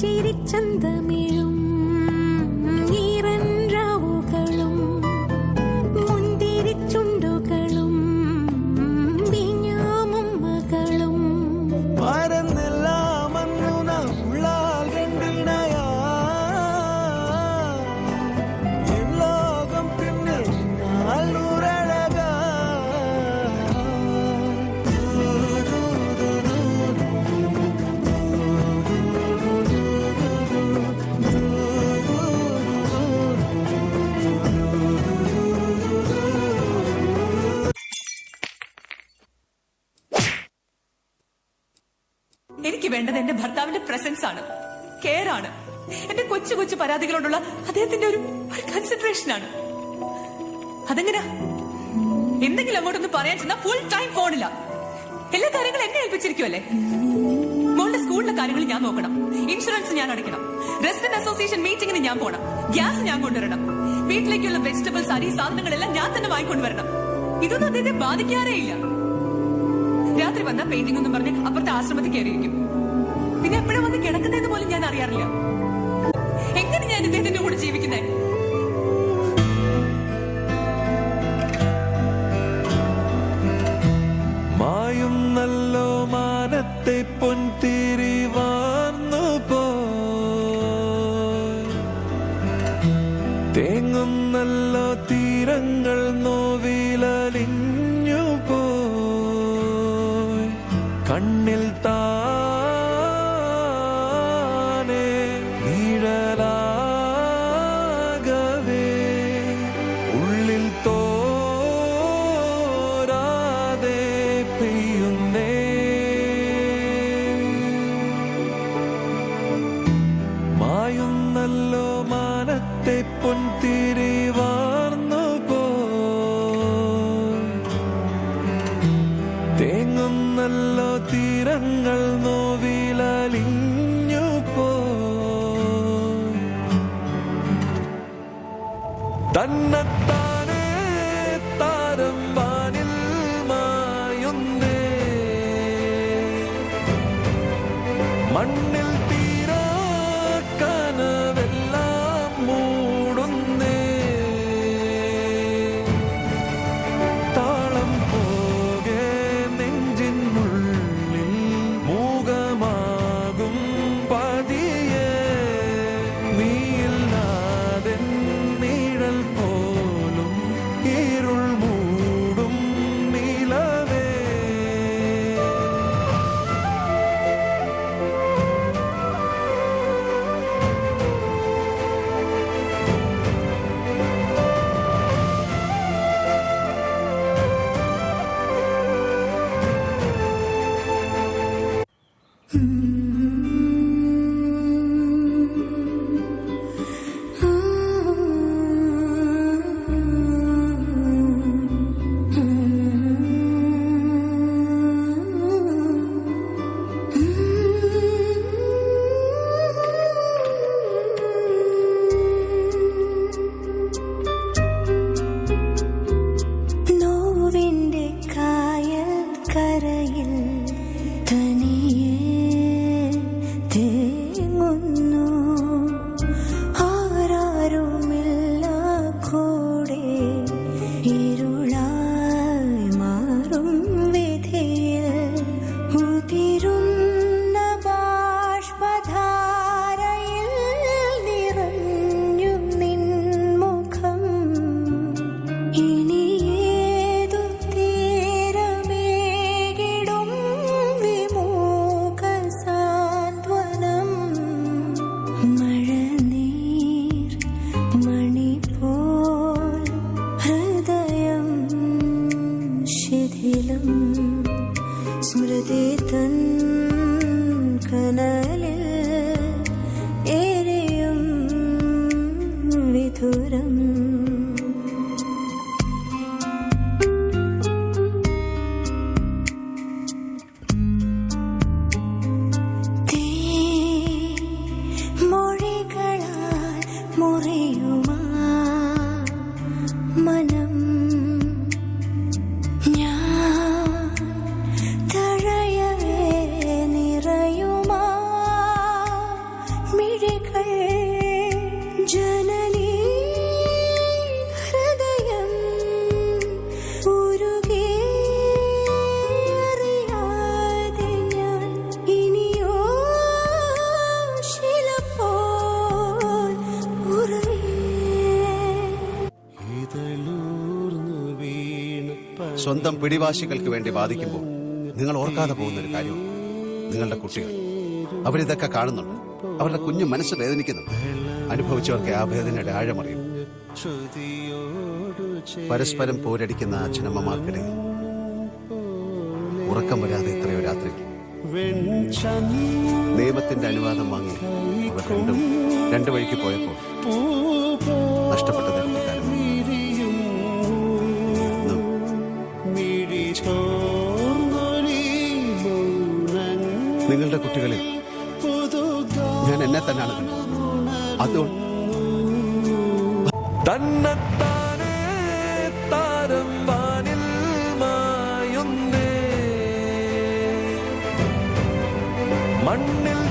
പുഞ്ചിരിച്ചന്തമിഴും ഈറൻറാവുകളും മുന്തിരിച്ചുണ്ടുകളും വിഞ്ഞാമമ്മകളും എനിക്ക് വേണ്ടത് എന്റെ ഭർത്താവിന്റെ പ്രസൻസ് ആണ്, കെയർ ആണ്, എന്റെ കൊച്ചു കൊച്ചു പരാതികളോടുള്ള അദ്ദേഹത്തിന്റെ ഒരു കൺസിഡറേഷൻ ആണ്. അതെങ്ങനാ? എന്തെങ്കിലും അങ്ങോട്ടൊന്ന് പറയാൻ ചെന്നാ ഫുൾ ടൈം ഫോണില്ല. എല്ലാ കാര്യങ്ങളും എന്നെ ഏൽപ്പിച്ചിരിക്കുമല്ലേ? മോളുടെ സ്കൂളിലെ കാര്യങ്ങൾ ഞാൻ നോക്കണം, ഇൻഷുറൻസ് ഞാൻ അടയ്ക്കണം, റെസിഡന്റ് അസോസിയേഷൻ മീറ്റിംഗിന് ഞാൻ പോകണം, ഗ്യാസ് ഞാൻ കൊണ്ടുവരണം, വീട്ടിലേക്കുള്ള വെജിറ്റബിൾസ് അരി സാധനങ്ങളെല്ലാം ഞാൻ തന്നെ വാങ്ങിക്കൊണ്ടുവരണം. ഇതൊന്നും അദ്ദേഹത്തെ ബാധിക്കാറേ ഇല്ല. രാത്രി വന്ന പെയിന്റിംഗ് ഒന്നും പറഞ്ഞ് അപ്പുറത്തെ ആശ്രമത്തിൽ കയറിയിരിക്കും. പിന്നെ എപ്പോഴും വന്ന് കിടക്കുന്നതെന്ന് പോലും ഞാൻ അറിയാറില്ല. എങ്ങനെ ഞാൻ ഇദ്ദേഹത്തിന്റെ കൂടെ ജീവിക്കുന്നേ? മായും നല്ലോ മാനത്തെ പൊൻതിരി വാർന്നു തേങ്ങുന്നല്ലോ തീരങ്ങൾ നോവിലലിഞ്ഞു കണ്ണിൽ താനേ നിഴലാകവേ ഉള്ളിൽ തോരാതെ പെയ്യുന്നേ. മായുന്നല്ലോ മാനത്തെ പൊൻതിരി വാർന്നു തേങ്ങുന്നല്ലോ തീരങ്ങൾ നോവിലലിഞ്ഞു തന്നെത്താനേ താരം വാനിൽ മായുന്നേ മണ്ണിൽ തീരാ കനവെല്ലാം മൂടുന്നേ. താളം പോകെ നെഞ്ചിനുള്ളിൽ മൂകമാകും പതിയെ നീയില്ലാതെ നിഴൽ പോലും ഇരുൾ മൂടും നിലവേ. സ്മൃതി തൻ കനലിൽ എരിയും വിധുരം. മൊഴികളാൽ മുറിയുമാ മനം ഞാൻ തഴയവേ സ്വന്തം പിടിവാശികൾക്ക് വേണ്ടി വാദിക്കുമ്പോൾ നിങ്ങൾ ഓർക്കാതെ പോകുന്നൊരു കാര്യമാണ് നിങ്ങളുടെ കുട്ടികൾ. അവരിതൊക്കെ കാണുന്നുണ്ട്. അവരുടെ കുഞ്ഞു മനസ്സ് വേദനിക്കുന്നുണ്ട്. അനുഭവിച്ചവർക്ക് ആ വേദനയുടെ ആഴമറിയും. പരസ്പരം പോരടിക്കുന്ന അച്ഛനമ്മമാർക്കിടയിൽ ഉറക്കം വരാതെ എത്രയോ രാത്രികൾ. നിയമത്തിന്റെ അനുവാദം വാങ്ങി അവർ രണ്ടു വഴിക്ക് പോയപ്പോൾ നഷ്ടപ്പെട്ടത് കുട്ടിക്കാലം. നിങ്ങളുടെ കുട്ടികളിൽ ഞാൻ എന്നെ തന്നെയാണ് കണ്ടത്. അതുകൊണ്ട് തന്നെത്താനെ താരം വാനിൽ മായുന്നേ മണ്ണിൽ